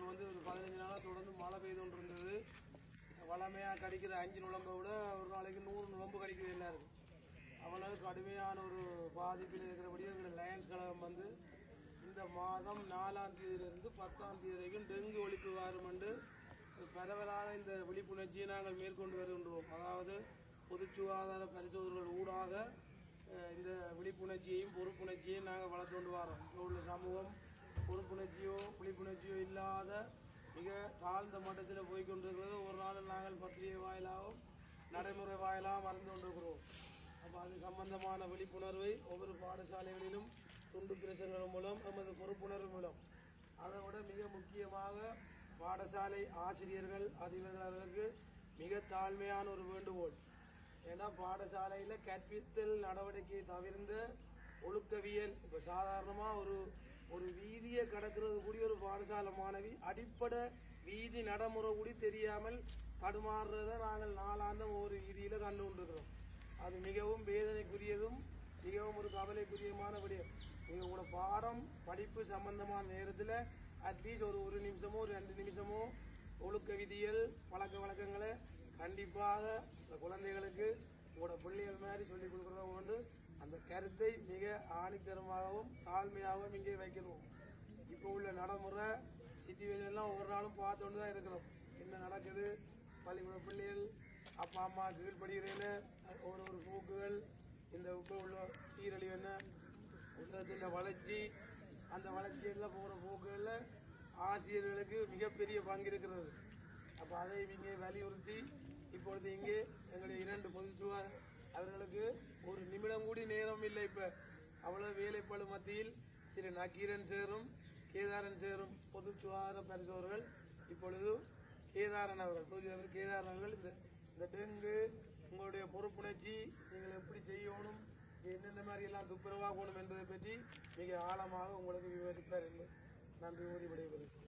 இப்போ வந்து ஒரு 15 நாளாக தொடர்ந்து மழை பெய்து கொண்டு இருந்தது. வளமையாக கடிக்கிற 5 நுழம்பை விட ஒரு நாளைக்கு 100 நுழம்பு கடிக்குது எல்லாருக்கும். அவ்வளவு கடுமையான ஒரு பாதிப்பில் இருக்கிறபடி எங்கள் லயன்ஸ் கழகம் வந்து இந்த மாதம் 4ஆம் தேதியிலிருந்து 10ஆம் தேதி வரைக்கும் டெங்கு ஒழிப்பு வாரம் என்று பரவலான இந்த விழிப்புணர்ச்சியை நாங்கள் மேற்கொண்டு வருகின்றோம். அதாவது பொது சுகாதார பரிசோதனைகள் ஊடாக இந்த விழிப்புணர்ச்சியையும் பொறுப்புணர்ச்சியையும் நாங்கள் வளர்த்து கொண்டு வரோம். இப்போ உள்ள சமூகம் பொறுப்புணர்ச்சியோ விழிப்புணர்ச்சியோ இல்லாத மிக தாழ்ந்த மட்டத்தில் போய்கொண்டிருக்கிறது. ஒரு நாள் நாங்கள் பத்திரிகை வாயிலாகவும் நடைமுறை வாயிலாகவும் அறிந்து கொண்டிருக்கிறோம். அப்போ அது சம்பந்தமான விழிப்புணர்வை ஒவ்வொரு பாடசாலைகளிலும் துண்டு பிரசங்கள் மூலம் நமது பொறுப்புணர்வு மூலம், அதை விட மிக முக்கியமாக பாடசாலை ஆசிரியர்கள் அதிபர்களுக்கு மிக தாழ்மையான ஒரு வேண்டுகோள். ஏன்னா பாடசாலையில் கற்பித்தல் நடவடிக்கையை தவிர்ந்த ஒழுக்கவியல், இப்போ சாதாரணமாக ஒரு வீதியை கடக்கிறது கூடிய ஒரு பாடசாலை மாணவி அடிப்படை வீதி நடைமுறை கூடி தெரியாமல் தடுமாறுறதை நாங்கள் நாளாந்தம் ஒரு வீதியில் கண்டு கொண்டிருக்கிறோம். அது மிகவும் வேதனைக்குரியதும் மிகவும் ஒரு கவலைக்குரியமான விடயம். நீங்கள் உங்களோட பாடம் படிப்பு சம்பந்தமான நேரத்தில் அட்லீஸ்ட் ஒரு நிமிஷமோ 2 நிமிஷமோ ஒழுக்க விதிகள் பழக்க வழக்கங்களை கண்டிப்பாக இந்த குழந்தைகளுக்கு உங்களோட பிள்ளைகள் மாதிரி சொல்லிக் கொடுக்குறவங்க வந்து அந்த கருத்தை மிக ஆணித்தரமாகவும் தாழ்மையாகவும் இங்கே வைக்கணும். இப்போ உள்ள நடைமுறை சிச்சுவேஷன்லாம் ஒரு நாளும் பார்த்துட்டு தான் இருக்கிறோம். என்ன நடக்குது, பள்ளிக்கூட பிள்ளைகள் அப்பா அம்மா கீழ்படுகிறேன்னு ஒரு போக்குகள், இந்த இப்போ உள்ள சீரழிவு என்ன உலகத்தின் வளர்ச்சி, அந்த வளர்ச்சியில் போகிற போக்குகளில் ஆசிரியர்களுக்கு மிகப்பெரிய பங்கு இருக்கிறது. அப்போ அதை இங்கே வலியுறுத்தி இப்பொழுது இங்கே எங்களுடைய 2 பொதுச்சுவார் அவர்களுக்கு ஒரு நிமிடம் கூடி நேரம் இல்லை. இப்போ அவ்வளோ வேலைப்பழு மத்தியில் திரு நக்கீரன் சேரும் கேதாரன் சேரும் பொது சுகாதார பரிசோதர்கள் இப்பொழுது கேதாரன் அவர்கள் கேதாரன் அவர்கள் இந்த டெங்கு உங்களுடைய பொறுப்புணர்ச்சி நீங்கள் எப்படி செய்யணும், எந்தெந்த மாதிரி எல்லாம் துப்புரவாகணும் என்பதை பற்றி மிக ஆழமாக உங்களுக்கு விவரிப்பார் என்று நன்றி கூறி விடைபெறுகிறேன்.